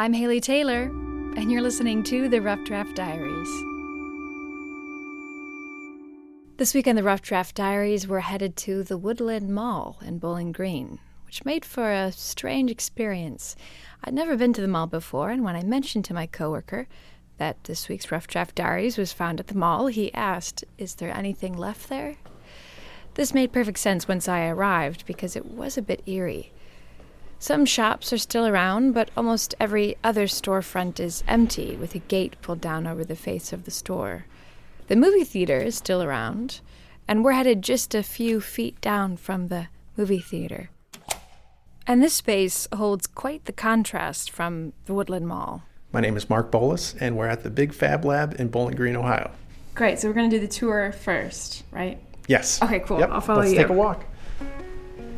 I'm Haley Taylor, and you're listening to the Rough Draft Diaries. This week on the Rough Draft Diaries, we're headed to the Woodland Mall in Bowling Green, which made for a strange experience. I'd never been to the mall before, and when I mentioned to my coworker that this week's Rough Draft Diaries was found at the mall, he asked, "Is there anything left there?" This made perfect sense once I arrived, because it was a bit eerie. Some shops are still around, but almost every other storefront is empty, with a gate pulled down over the face of the store. The movie theater is still around, and we're headed just a few feet down from the movie theater. And this space holds quite the contrast from the Woodland Mall. My name is Mark Bolus, and we're at the Big Fab Lab in Bowling Green, Ohio. Great, so we're going to do the tour first, right? Yes. Okay, cool. Yep. I'll follow you. Let's take a walk.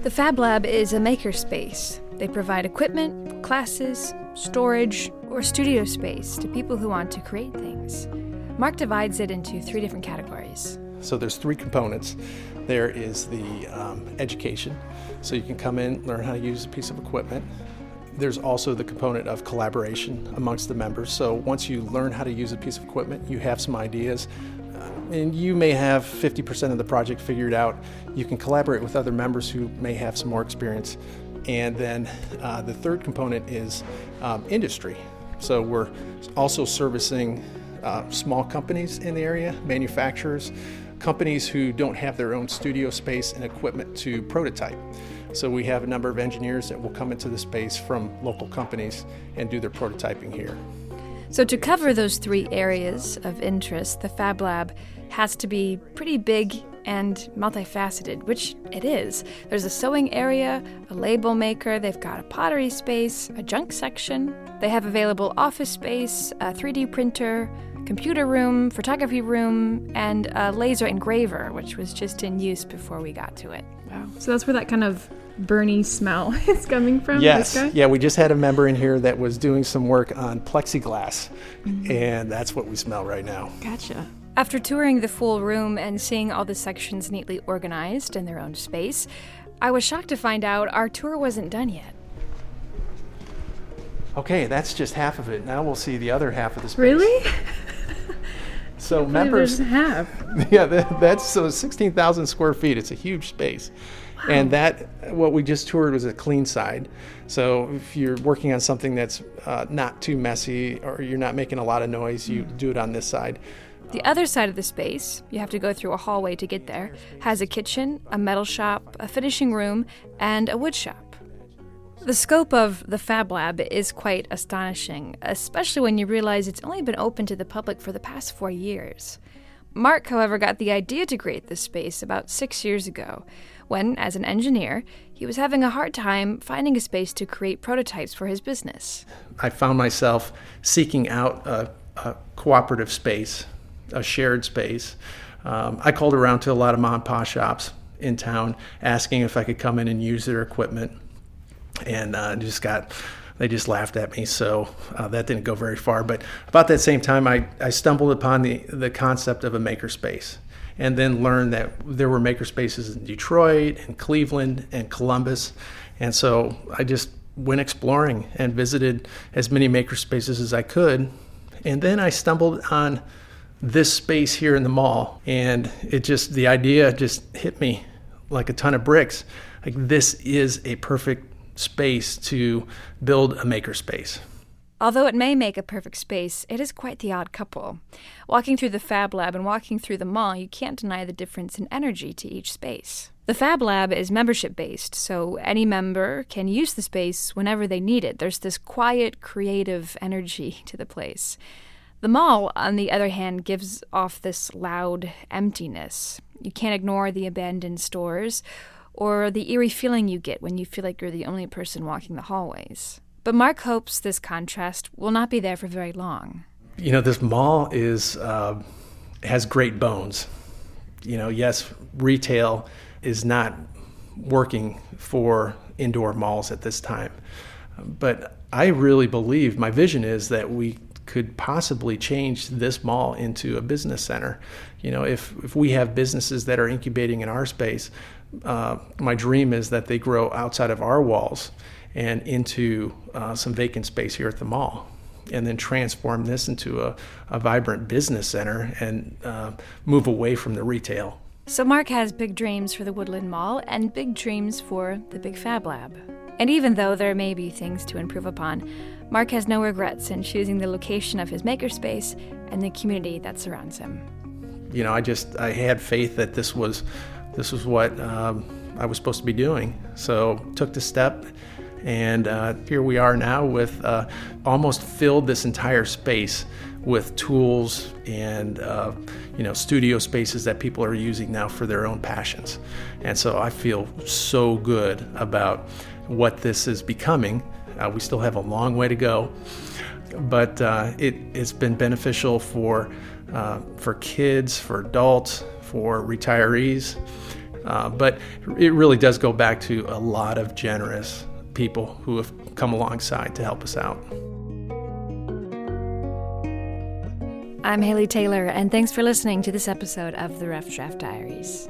The Fab Lab is a makerspace. They provide equipment, classes, storage, or studio space to people who want to create things. Mark divides it into 3 different categories. So there's 3 components. There is the education, so you can come in, learn how to use a piece of equipment. There's also the component of collaboration amongst the members. So once you learn how to use a piece of equipment, you have some ideas, and you may have 50% of the project figured out. You can collaborate with other members who may have some more experience. And then the third component is industry. So we're also servicing small companies in the area, manufacturers, companies who don't have their own studio space and equipment to prototype. So we have a number of engineers that will come into the space from local companies and do their prototyping here. So to cover those 3 areas of interest, the Fab Lab has to be pretty big and multifaceted, which it is. There's a sewing area, a label maker, they've got a pottery space, a junk section. They have available office space, a 3D printer, computer room, photography room, and a laser engraver, which was just in use before we got to it. Wow. So that's where that kind of burny smell is coming from? Yes. This guy? Yeah, we just had a member in here that was doing some work on plexiglass, and that's what we smell right now. Gotcha. After touring the full room and seeing all the sections neatly organized in their own space, I was shocked to find out our tour wasn't done yet. Okay, that's just half of it. Now we'll see the other half of the space. Really? So members, half. yeah, that's so 16,000 square feet. It's a huge space. Wow. And that, what we just toured was a clean side. So if you're working on something that's not too messy or you're not making a lot of noise, you do it on this side. The other side of the space, you have to go through a hallway to get there, has a kitchen, a metal shop, a finishing room, and a wood shop. The scope of the Fab Lab is quite astonishing, especially when you realize it's only been open to the public for the past 4 years. Mark, however, got the idea to create this space about 6 years ago, when, as an engineer, he was having a hard time finding a space to create prototypes for his business. I found myself seeking out a cooperative space, a shared space. I called around to a lot of mom and pop shops in town asking if I could come in and use their equipment, and they just laughed at me, so that didn't go very far. But about that same time, I stumbled upon the concept of a makerspace, and then learned that there were makerspaces in Detroit and Cleveland and Columbus, and so I just went exploring and visited as many makerspaces as I could, and then I stumbled on this space here in the mall, and the idea just hit me like a ton of bricks. Like, this is a perfect space to build a makerspace. Although it may make a perfect space, it is quite the odd couple. Walking through the Fab Lab and walking through the mall, you can't deny the difference in energy to each space. The Fab Lab is membership-based, so any member can use the space whenever they need it. There's this quiet, creative energy to the place. The mall, on the other hand, gives off this loud emptiness. You can't ignore the abandoned stores or the eerie feeling you get when you feel like you're the only person walking the hallways. But Mark hopes this contrast will not be there for very long. You know, this mall has great bones. You know, yes, retail is not working for indoor malls at this time. But I really believe, my vision is that we could possibly change this mall into a business center. You know, if we have businesses that are incubating in our space, my dream is that they grow outside of our walls and into some vacant space here at the mall, and then transform this into a vibrant business center and move away from the retail. So Mark has big dreams for the Woodland Mall and big dreams for the Big Fab Lab. And even though there may be things to improve upon, Mark has no regrets in choosing the location of his makerspace and the community that surrounds him. You know, I had faith that this was what I was supposed to be doing. So took the step, and here we are now with almost filled this entire space with tools and studio spaces that people are using now for their own passions. And so I feel so good about what this is becoming. We still have a long way to go, but it's been beneficial for kids, for adults, for retirees. But it really does go back to a lot of generous people who have come alongside to help us out. I'm Haley Taylor, and thanks for listening to this episode of the Rough Draft Diaries.